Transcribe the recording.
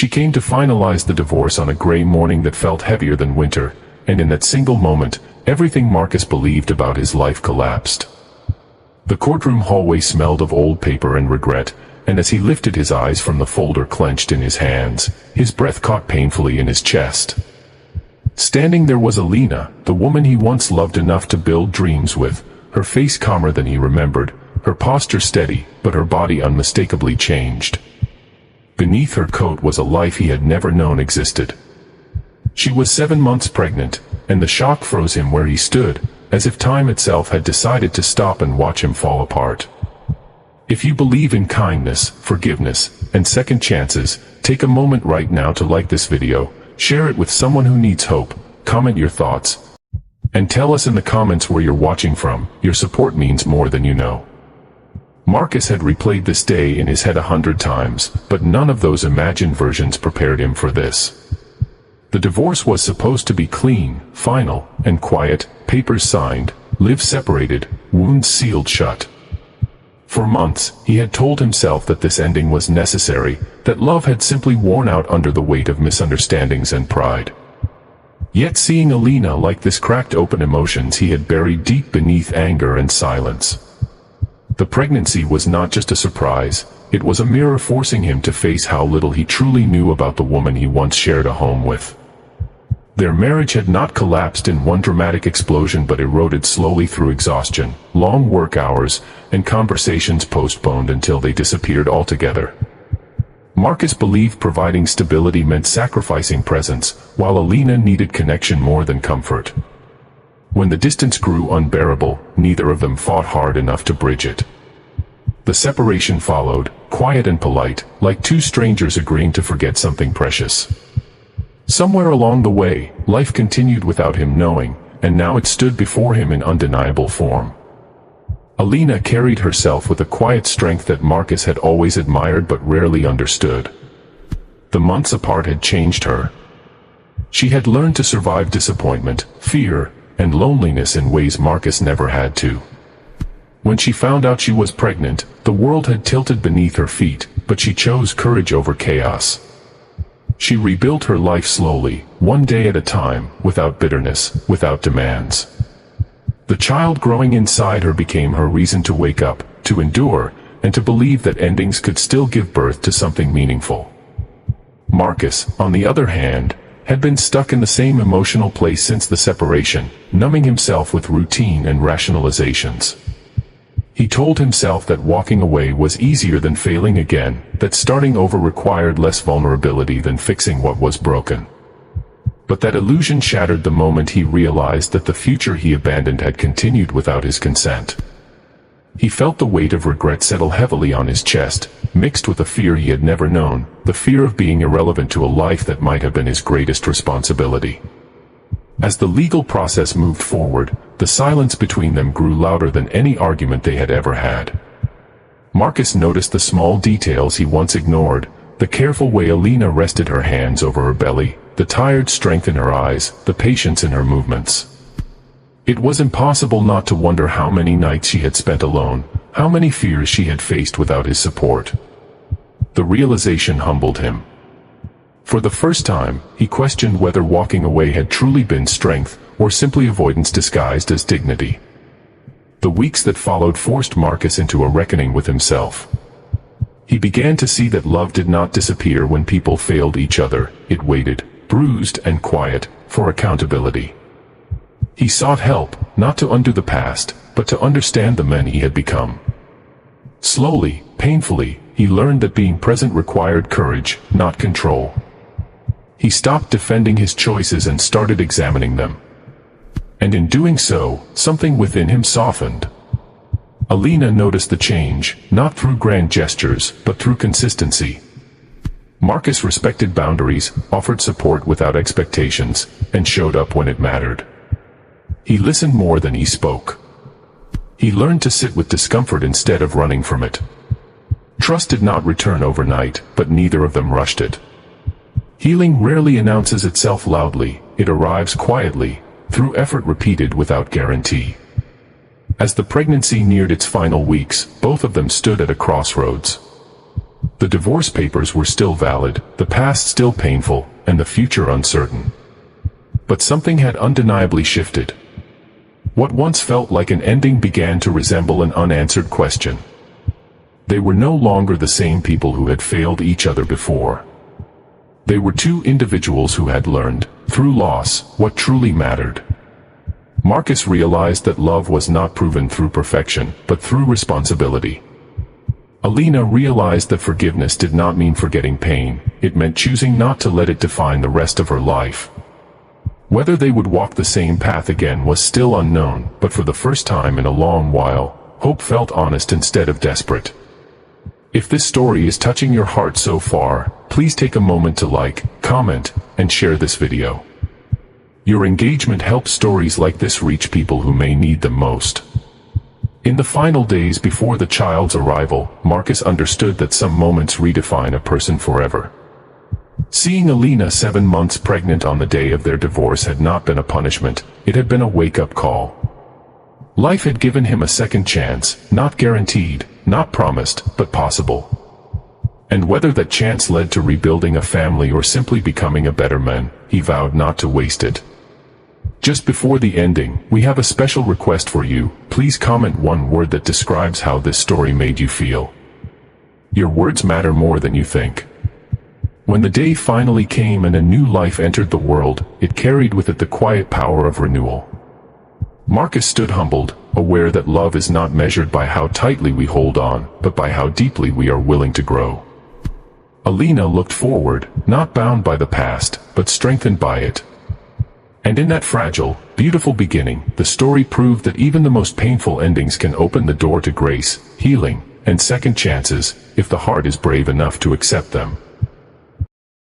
She came to finalize the divorce on a gray morning that felt heavier than winter, and in that single moment, everything Marcus believed about his life collapsed. The courtroom hallway smelled of old paper and regret, and as he lifted his eyes from the folder clenched in his hands, his breath caught painfully in his chest. Standing there was Alina, the woman he once loved enough to build dreams with, her face calmer than he remembered, her posture steady, but her body unmistakably changed. Beneath her coat was a life he had never known existed. She was 7 months pregnant, and the shock froze him where he stood, as if time itself had decided to stop and watch him fall apart. If you believe in kindness, forgiveness, and second chances, take a moment right now to like this video, share it with someone who needs hope, comment your thoughts, and tell us in the comments where you're watching from. Your support means more than you know. Marcus had replayed this day in his head 100 times, but none of those imagined versions prepared him for this. The divorce was supposed to be clean, final, and quiet, papers signed, lives separated, wounds sealed shut. For months, he had told himself that this ending was necessary, that love had simply worn out under the weight of misunderstandings and pride. Yet seeing Alina like this cracked open emotions he had buried deep beneath anger and silence. The pregnancy was not just a surprise, it was a mirror forcing him to face how little he truly knew about the woman he once shared a home with. Their marriage had not collapsed in one dramatic explosion but eroded slowly through exhaustion, long work hours, and conversations postponed until they disappeared altogether. Marcus believed providing stability meant sacrificing presence, while Alina needed connection more than comfort. When the distance grew unbearable, neither of them fought hard enough to bridge it. The separation followed, quiet and polite, like two strangers agreeing to forget something precious. Somewhere along the way, life continued without him knowing, and now it stood before him in undeniable form. Alina carried herself with a quiet strength that Marcus had always admired but rarely understood. The months apart had changed her. She had learned to survive disappointment, fear, and loneliness in ways Marcus never had to. When she found out she was pregnant, the world had tilted beneath her feet, but she chose courage over chaos. She rebuilt her life slowly, one day at a time, without bitterness, without demands. The child growing inside her became her reason to wake up, to endure, and to believe that endings could still give birth to something meaningful. Marcus, on the other hand, had been stuck in the same emotional place since the separation, numbing himself with routine and rationalizations. He told himself that walking away was easier than failing again, that starting over required less vulnerability than fixing what was broken. But that illusion shattered the moment he realized that the future he abandoned had continued without his consent. He felt the weight of regret settle heavily on his chest, mixed with a fear he had never known, the fear of being irrelevant to a life that might have been his greatest responsibility. As the legal process moved forward, the silence between them grew louder than any argument they had ever had. Marcus noticed the small details he once ignored, the careful way Alina rested her hands over her belly, the tired strength in her eyes, the patience in her movements. It was impossible not to wonder how many nights she had spent alone, how many fears she had faced without his support. The realization humbled him. For the first time, he questioned whether walking away had truly been strength, or simply avoidance disguised as dignity. The weeks that followed forced Marcus into a reckoning with himself. He began to see that love did not disappear when people failed each other, it waited, bruised and quiet, for accountability. He sought help, not to undo the past, but to understand the man he had become. Slowly, painfully, he learned that being present required courage, not control. He stopped defending his choices and started examining them. And in doing so, something within him softened. Alina noticed the change, not through grand gestures, but through consistency. Marcus respected boundaries, offered support without expectations, and showed up when it mattered. He listened more than he spoke. He learned to sit with discomfort instead of running from it. Trust did not return overnight, but neither of them rushed it. Healing rarely announces itself loudly, it arrives quietly, through effort repeated without guarantee. As the pregnancy neared its final weeks, both of them stood at a crossroads. The divorce papers were still valid, the past still painful, and the future uncertain. But something had undeniably shifted. What once felt like an ending began to resemble an unanswered question. They were no longer the same people who had failed each other before. They were two individuals who had learned, through loss, what truly mattered. Marcus realized that love was not proven through perfection, but through responsibility. Alina realized that forgiveness did not mean forgetting pain, it meant choosing not to let it define the rest of her life. Whether they would walk the same path again was still unknown, but for the first time in a long while, hope felt honest instead of desperate. If this story is touching your heart so far, please take a moment to like, comment, and share this video. Your engagement helps stories like this reach people who may need them most. In the final days before the child's arrival, Marcus understood that some moments redefine a person forever. Seeing Alina 7 months pregnant on the day of their divorce had not been a punishment, it had been a wake-up call. Life had given him a second chance, not guaranteed, not promised, but possible. And whether that chance led to rebuilding a family or simply becoming a better man, he vowed not to waste it. Just before the ending, we have a special request for you. Please comment one word that describes how this story made you feel. Your words matter more than you think. When the day finally came and a new life entered the world, it carried with it the quiet power of renewal. Marcus stood humbled, aware that love is not measured by how tightly we hold on, but by how deeply we are willing to grow. Alina looked forward, not bound by the past, but strengthened by it. And in that fragile, beautiful beginning, the story proved that even the most painful endings can open the door to grace, healing, and second chances, if the heart is brave enough to accept them.